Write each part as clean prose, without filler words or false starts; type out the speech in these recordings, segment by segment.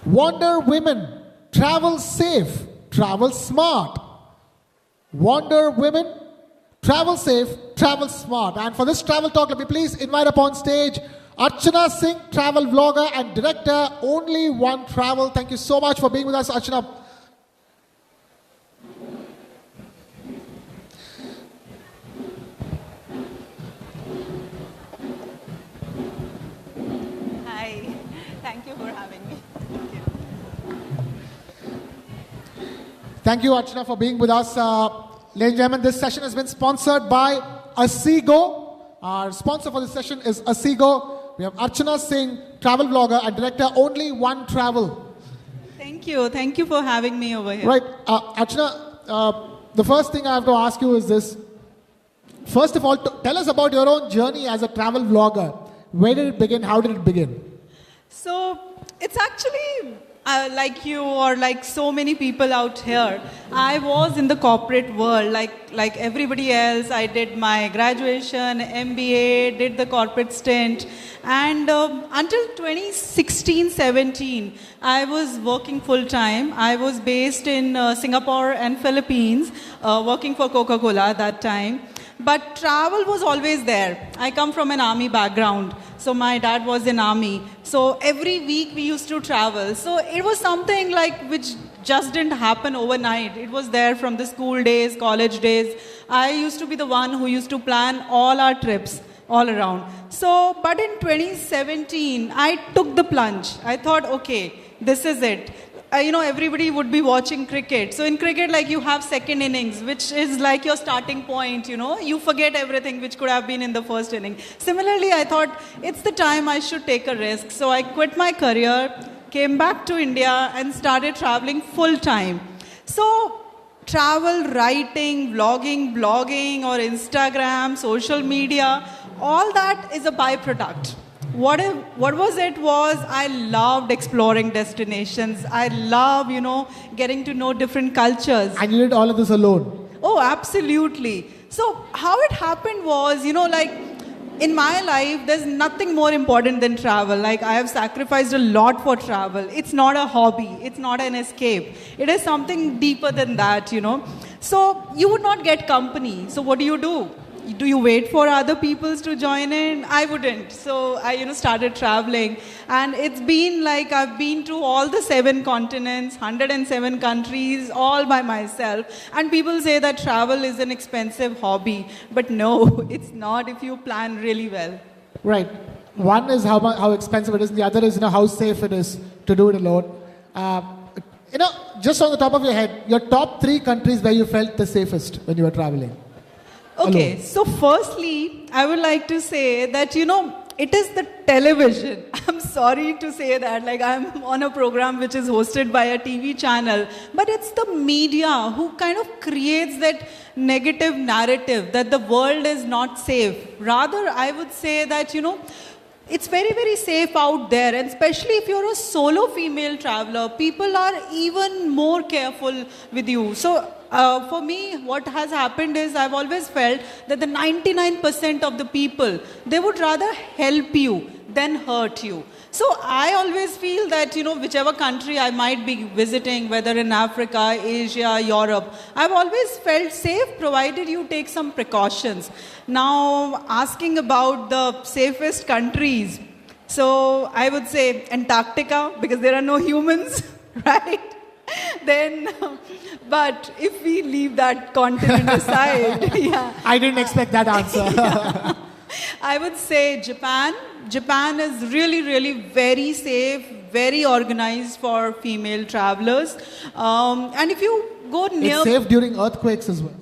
Wonder Women, travel safe, travel smart. Wonder Women, travel safe, travel smart. And for this travel talk, let me please invite upon stage Archana Singh, travel vlogger and director, Only One Travel. Thank you so much for being with us, Archana. Hi, thank you for having me. Thank you, Archana, for being with us. Ladies and gentlemen, this session has been sponsored by Asigo. Our sponsor for this session is Asigo. We have Archana Singh, travel vlogger and director, Only One Travel. Thank you for having me over here. Right, Archana, the first thing I have to ask you is this. First of all, tell us about your own journey as a travel vlogger. Where did it begin? How did it begin? So, it's actually like you or like so many people out here. I was in the corporate world like everybody else. I did my graduation, MBA, did the corporate stint. And until 2016-17, I was working full-time. I was based in Singapore and Philippines, working for Coca-Cola at that time. But travel was always there. I come from an army background. So my dad was in army. So every week we used to travel. So it was something like which just didn't happen overnight. It was there from the school days, college days. I used to be the one who used to plan all our trips all around. So, but in 2017, I took the plunge. I thought, okay, this is it. Everybody would be watching cricket. So in cricket, like you have second innings, which is like your starting point, You forget everything which could have been in the first inning. Similarly, I thought it's the time I should take a risk. So I quit my career, came back to India and started traveling full time. So travel, writing, vlogging, blogging or Instagram, social media, all that is a byproduct. What was it was I loved exploring destinations. I love, getting to know different cultures. And you did all of this alone? Oh, absolutely. So how it happened was, in my life, there's nothing more important than travel. Like I have sacrificed a lot for travel. It's not a hobby. It's not an escape. It is something deeper than that, So you would not get company. So what do? Do you wait for other peoples to join in? I wouldn't. So I, started traveling. And it's been like I've been to all the 7 continents, 107 countries, all by myself. And people say that travel is an expensive hobby. But no, it's not if you plan really well. Right. One is how expensive it is, and the other is how safe it is to do it alone. Just on the top of your head, your top 3 countries where you felt the safest when you were traveling. Okay, alone. so firstly, I would like to say that, it is the television. I'm sorry to say that, like I'm on a program which is hosted by a TV channel, but it's the media who kind of creates that negative narrative that the world is not safe. Rather, I would say that, it's very, very safe out there, and especially if you're a solo female traveler, people are even more careful with you. So for me, what has happened is I've always felt that the 99% of the people, they would rather help you than hurt you. So I always feel that, whichever country I might be visiting, whether in Africa, Asia, Europe, I've always felt safe provided you take some precautions. Now, asking about the safest countries, so I would say Antarctica, because there are no humans, right? Then, but if we leave that continent aside, yeah. I didn't expect that answer. Yeah. I would say Japan. Japan is really, really very safe, very organized for female travelers. And if you go near... It's safe during earthquakes as well.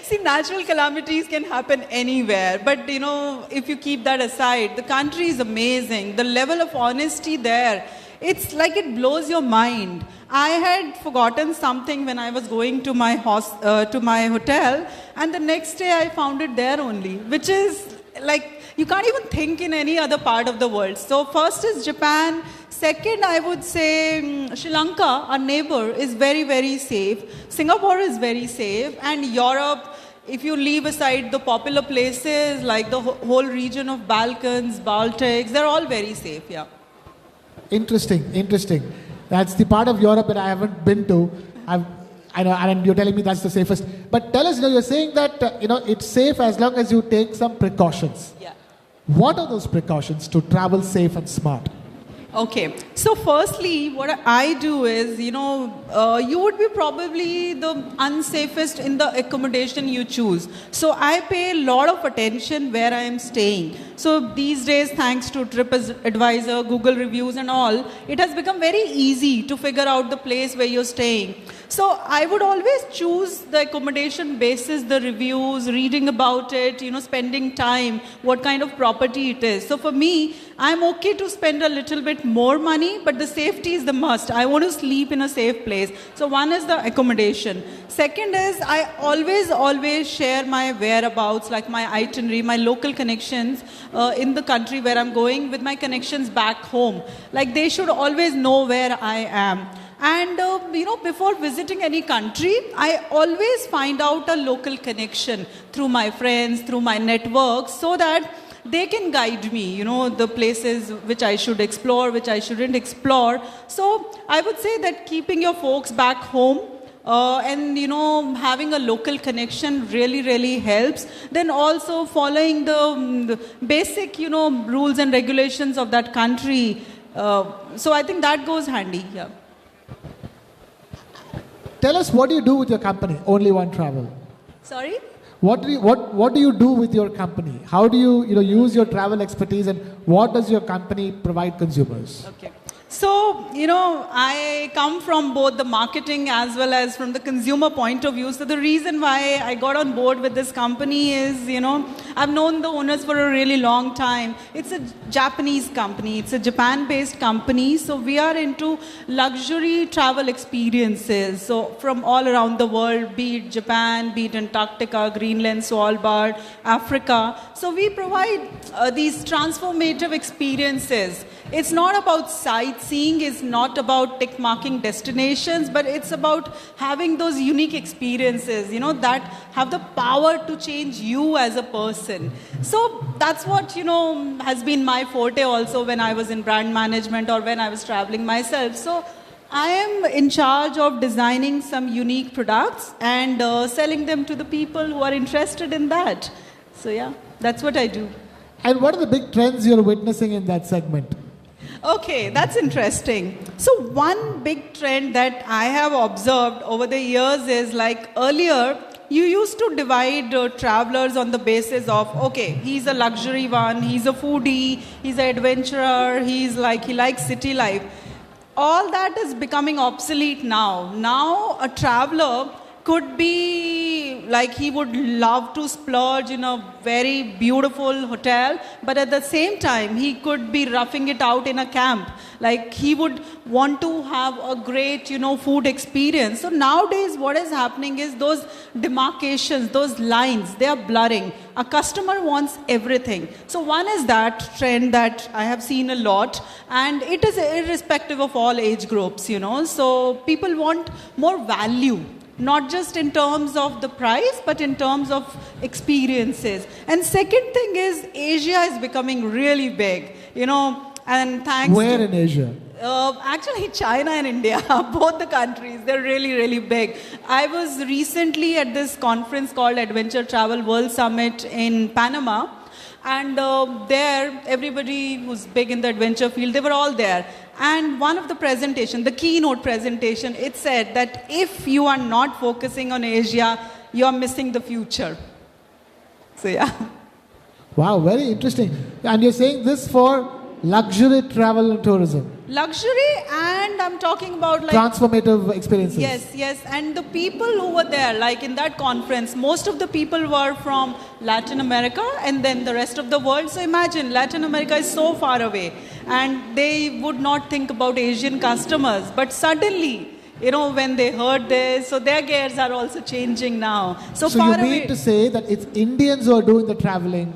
See, natural calamities can happen anywhere. But, if you keep that aside, the country is amazing. The level of honesty there, it's like it blows your mind. I had forgotten something when I was going to my hotel, and the next day I found it there only, which is like you can't even think in any other part of the world. So first is Japan. Second, I would say Sri Lanka, our neighbor, is very, very safe. Singapore is very safe. And Europe, if you leave aside the popular places like the whole region of Balkans, Baltics, they're all very safe, yeah. Interesting, interesting. That's the part of Europe that I haven't been to. I know, and you're telling me that's the safest. But tell us, you're saying that it's safe as long as you take some precautions. Yeah. What are those precautions to travel safe and smart? Okay, so firstly, what I do is, you would be probably the unsafest in the accommodation you choose. So I pay a lot of attention where I am staying. So these days, thanks to TripAdvisor, Google reviews and all, it has become very easy to figure out the place where you're staying. So I would always choose the accommodation basis, the reviews, reading about it, spending time, what kind of property it is. So for me, I'm okay to spend a little bit more money, but the safety is the must. I want to sleep in a safe place. So one is the accommodation. Second is I always share my whereabouts, like my itinerary, my local connections in the country where I'm going with my connections back home. Like they should always know where I am. And, before visiting any country, I always find out a local connection through my friends, through my network, so that they can guide me, the places which I should explore, which I shouldn't explore. So I would say that keeping your folks back home and, having a local connection really, really helps. Then also following the basic, rules and regulations of that country. So I think that goes handy, yeah. Tell us, what do you do with your company, Only One Travel? Sorry? What do you do with your company? How do you use your travel expertise, and what does your company provide consumers? Okay. So, I come from both the marketing as well as from the consumer point of view. So the reason why I got on board with this company is, I've known the owners for a really long time. It's a Japanese company. It's a Japan-based company. So we are into luxury travel experiences. So from all around the world, be it Japan, be it Antarctica, Greenland, Svalbard, Africa. So we provide these transformative experiences. It's not about sightseeing, it's not about tick-marking destinations, but it's about having those unique experiences, that have the power to change you as a person. So that's what, has been my forte also when I was in brand management or when I was traveling myself. So I am in charge of designing some unique products and selling them to the people who are interested in that. So yeah, that's what I do. And what are the big trends you're witnessing in that segment? Okay, that's interesting. So one big trend that I have observed over the years is, like earlier, you used to divide travelers on the basis of, okay, he's a luxury one, he's a foodie, he's an adventurer, he likes city life. All that is becoming obsolete now. Now a traveler could be like he would love to splurge in a very beautiful hotel, but at the same time he could be roughing it out in a camp. Like he would want to have a great, food experience. So nowadays what is happening is those demarcations, those lines, they are blurring. A customer wants everything. So one is that trend that I have seen a lot, and it is irrespective of all age groups, So people want more value. Not just in terms of the price, but in terms of experiences. And second thing is, Asia is becoming really big, and thanks Where in Asia? Actually, China and India, both the countries, they're really, really big. I was recently at this conference called Adventure Travel World Summit in Panama. And there, everybody who's big in the adventure field, they were all there. And one of the presentation, the keynote presentation, it said that if you are not focusing on Asia, you are missing the future. So yeah. Wow, very interesting. And you're saying this for luxury travel and tourism. Luxury, and I'm talking about like transformative experiences. Yes. And the people who were there, like in that conference, most of the people were from Latin America and then the rest of the world. So imagine, Latin America is so far away and they would not think about Asian customers. But suddenly, when they heard this, so their gears are also changing now. So far you mean away. to say that it's Indians who are doing the traveling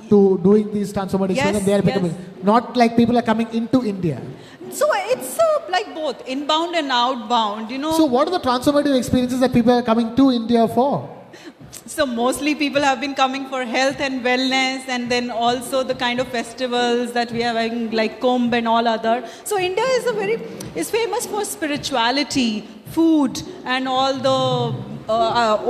to doing these transformative experiences, and they are becoming, not like people are coming into India. So it's like both inbound and outbound, So what are the transformative experiences that people are coming to India for? So mostly people have been coming for health and wellness, and then also the kind of festivals that we are having, like Kumbh and all other. So India is famous for spirituality, food, and all the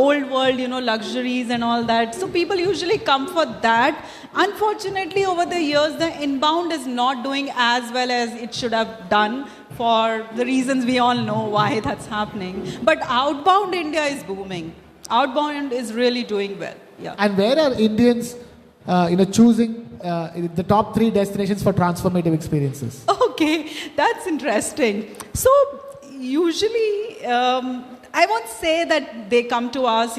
old world, luxuries and all that. So people usually come for that. Unfortunately, over the years, the inbound is not doing as well as it should have done, for the reasons we all know why that's happening. But outbound India is booming. Outbound is really doing well. Yeah. And where are Indians, choosing the top 3 destinations for transformative experiences? Okay, that's interesting. So usually, I won't say that they come to us,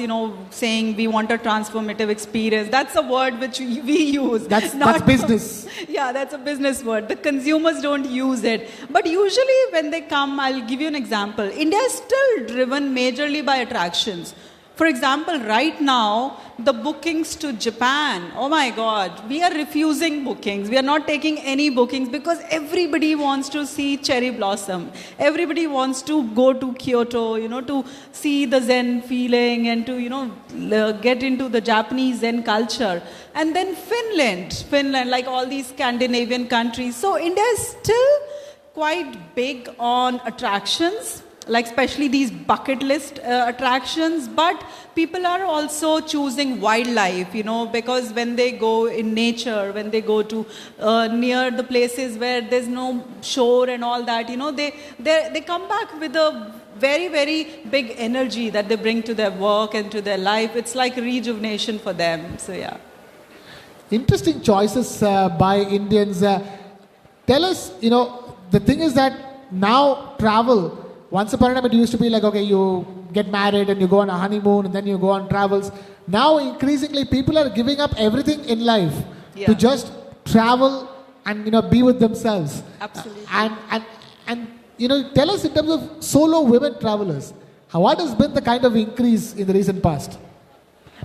saying we want a transformative experience. That's a word which we use. That's business. Yeah, that's a business word. The consumers don't use it. But usually when they come, I'll give you an example. India is still driven majorly by attractions. For example, right now, the bookings to Japan, oh my God, we are refusing bookings. We are not taking any bookings because everybody wants to see cherry blossom. Everybody wants to go to Kyoto, to see the Zen feeling and to, get into the Japanese Zen culture. And then Finland, like all these Scandinavian countries. So India is still quite big on attractions, like especially these bucket list attractions, but people are also choosing wildlife, because when they go in nature, when they go to near the places where there's no shore and all that, they come back with a very, very big energy that they bring to their work and to their life. It's like rejuvenation for them. So yeah. Interesting choices by Indians. Tell us, the thing is that now travel, once upon a time it used to be like, okay, you get married and you go on a honeymoon and then you go on travels. Now increasingly people are giving up everything in life to just travel and be with themselves. Absolutely. And tell us in terms of solo women travelers, what has been the kind of increase in the recent past?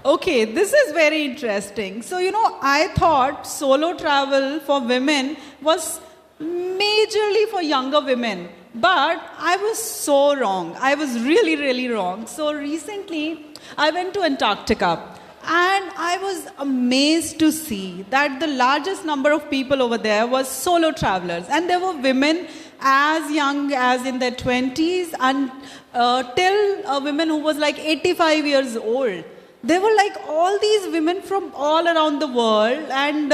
Okay, this is very interesting. So, I thought solo travel for women was majorly for younger women. But I was so wrong. I was really, really wrong. So recently, I went to Antarctica. And I was amazed to see that the largest number of people over there was solo travelers. And there were women as young as in their 20s and till women who was like 85 years old. They were like all these women from all around the world. And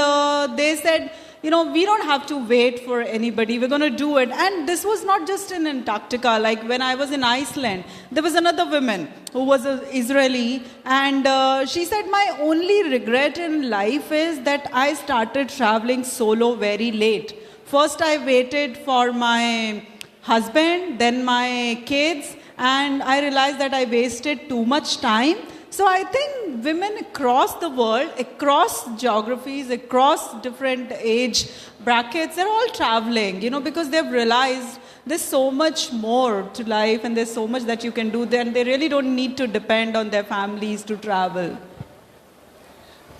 they said, we don't have to wait for anybody. We're going to do it. And this was not just in Antarctica. Like when I was in Iceland, there was another woman who was an Israeli. And she said, my only regret in life is that I started traveling solo very late. First, I waited for my husband, then my kids. And I realized that I wasted too much time. So I think women across the world, across geographies, across different age brackets, they're all traveling, because they've realized there's so much more to life and there's so much that you can do there, and they really don't need to depend on their families to travel.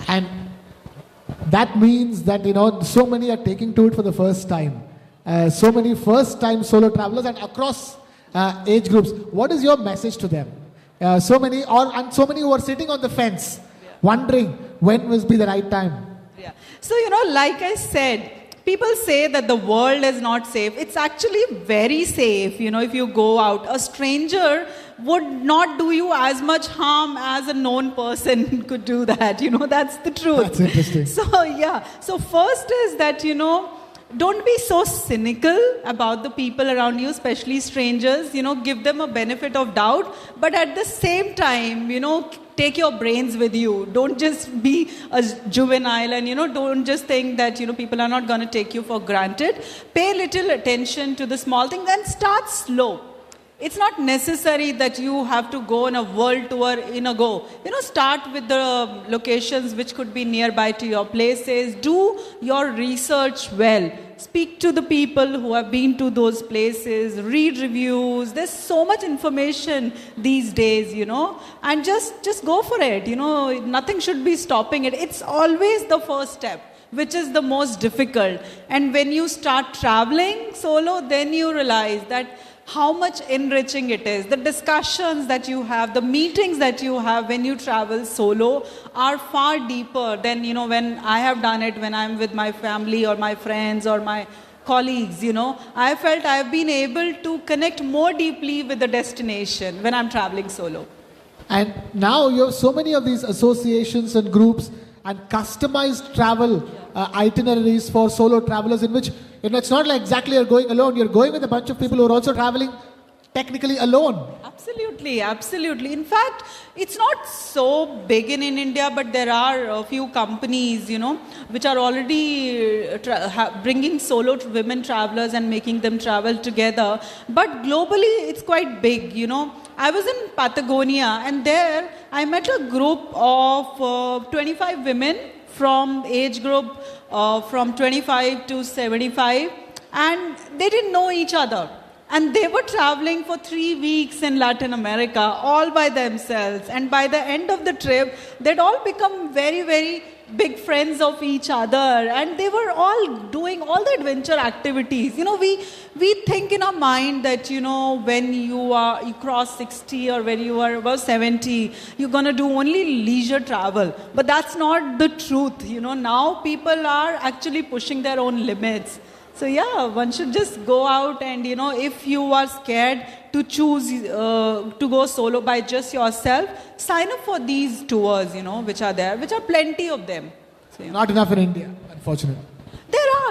And that means that, so many are taking to it for the first time. So many first-time solo travelers and across age groups. What is your message to them? So many who are sitting on the fence, wondering when will be the right time. Yeah. So, like I said, people say that the world is not safe. It's actually very safe, if you go out. A stranger would not do you as much harm as a known person could do that. That's the truth. That's interesting. So, yeah. So, first is that, don't be so cynical about the people around you, especially strangers. Give them a benefit of doubt. But at the same time, take your brains with you. Don't just be a juvenile and, don't just think that, people are not going to take you for granted. Pay little attention to the small things and start slow. It's not necessary that you have to go on a world tour in a go. Start with the locations which could be nearby to your places. Do your research well. Speak to the people who have been to those places. Read reviews. There's so much information these days, and just go for it. Nothing should be stopping it. It's always the first step. which is the most difficult. And when you start traveling solo, then you realize that how much enriching it is. The discussions that you have, the meetings that you have when you travel solo are far deeper than, when I have done it when I'm with my family or my friends or my colleagues, I felt I've been able to connect more deeply with the destination when I'm traveling solo. And now you have so many of these associations and groups and customized travel itineraries for solo travelers, in which it's not like exactly you're going alone, you're going with a bunch of people who are also traveling technically alone. Absolutely, absolutely. In fact, it's not so big in India, but there are a few companies, which are already bringing solo women travelers and making them travel together. But globally, it's quite big, I was in Patagonia, and there I met a group of 25 women from age group from 25 to 75, and they didn't know each other. And they were traveling for 3 weeks in Latin America, all by themselves. And by the end of the trip, they'd all become very, very big friends of each other. And they were all doing all the adventure activities. We think in our mind that, when you cross 60 or when you are above 70, you're going to do only leisure travel. But that's not the truth. Now people are actually pushing their own limits. So yeah, one should just go out and, if you are scared to choose to go solo by just yourself, sign up for these tours, which are there, which are plenty of them. So, Not enough in India, unfortunately.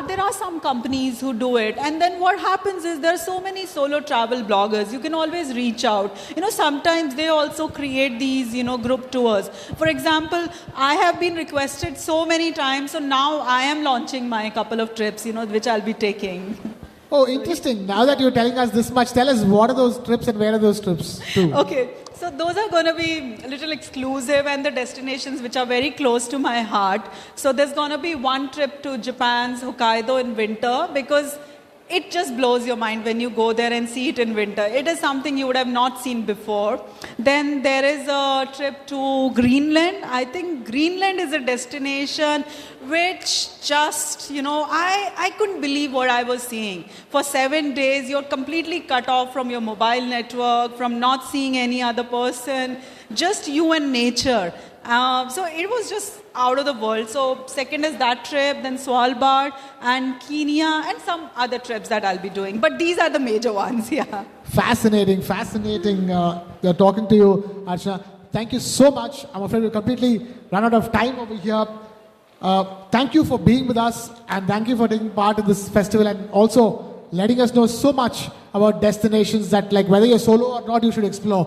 There are some companies who do it, and then what happens is there are so many solo travel bloggers. You can always reach out. Sometimes they also create these, group tours. For example, I have been requested so many times, so now I am launching my couple of trips, which I'll be taking. Oh, interesting. Now that you're telling us this much, tell us what are those trips and where are those trips to? Okay, so those are going to be a little exclusive and the destinations which are very close to my heart. So there's going to be one trip to Japan's Hokkaido in winter, because it just blows your mind when you go there and see it in winter. It is something you would have not seen before. Then there is a trip to Greenland. I think Greenland is a destination which just, I couldn't believe what I was seeing. For 7 days, you're completely cut off from your mobile network, from not seeing any other person, just you and nature. So it was just out of the world. So second is that trip, then Svalbard and Kenya and some other trips that I'll be doing. But these are the major ones, yeah. Fascinating. Talking to you, Archana. Thank you so much. I'm afraid we've completely run out of time over here. Thank you for being with us, and thank you for taking part in this festival, and also letting us know so much about destinations that, like, whether you're solo or not, you should explore.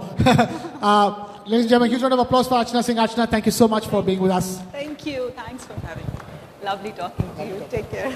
Ladies and gentlemen, huge round of applause for Archana Singh. Archana, thank you so much for being with us. Thank you. Thanks for having me. Lovely talking to you. Take care.